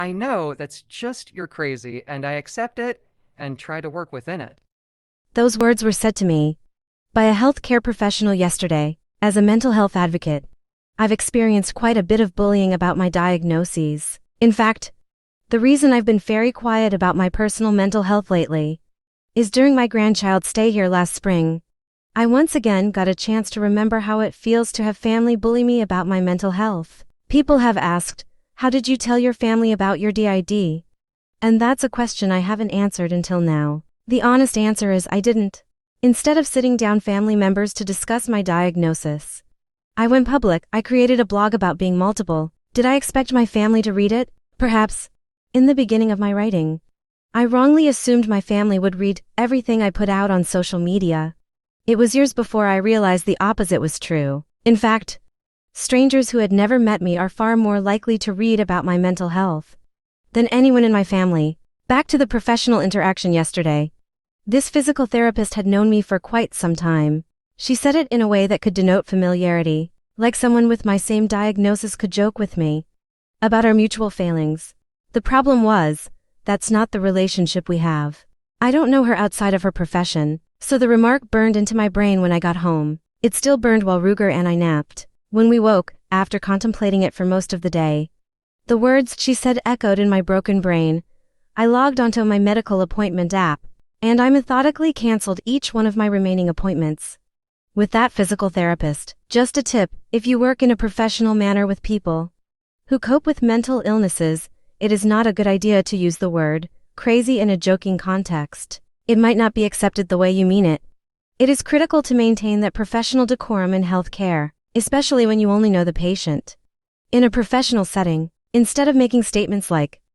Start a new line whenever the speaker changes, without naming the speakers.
I know that's just you're crazy, and I accept it and try to work within it.
Those words were said to me by a healthcare professional yesterday. As a mental health advocate, I've experienced quite a bit of bullying about my diagnoses. In fact, the reason I've been very quiet about my personal mental health lately is during my grandchild's stay here last spring, I once again got a chance to remember how it feels to have family bully me about my mental health. People have asked, how did you tell your family about your DID? And that's a question I haven't answered until now. The honest answer is I didn't. Instead of sitting down family members to discuss my diagnosis, I went public. I created a blog about being multiple. Did I expect my family to read it? Perhaps. In the beginning of my writing, I wrongly assumed my family would read everything I put out on social media. It was years before I realized the opposite was true. In fact, strangers who had never met me are far more likely to read about my mental health than anyone in my family. Back to the professional interaction yesterday. This physical therapist had known me for quite some time. She said it in a way that could denote familiarity, like someone with my same diagnosis could joke with me about our mutual failings. The problem was, that's not the relationship we have. I don't know her outside of her profession, so the remark burned into my brain when I got home. It still burned while Ruger and I napped. When we woke, after contemplating it for most of the day, the words she said echoed in my broken brain. I logged onto my medical appointment app, and I methodically canceled each one of my remaining appointments with that physical therapist. Just a tip, if you work in a professional manner with people who cope with mental illnesses, it is not a good idea to use the word crazy in a joking context. It might not be accepted the way you mean it. It is critical to maintain that professional decorum in healthcare, especially when you only know the patient. In a professional setting, instead of making statements like,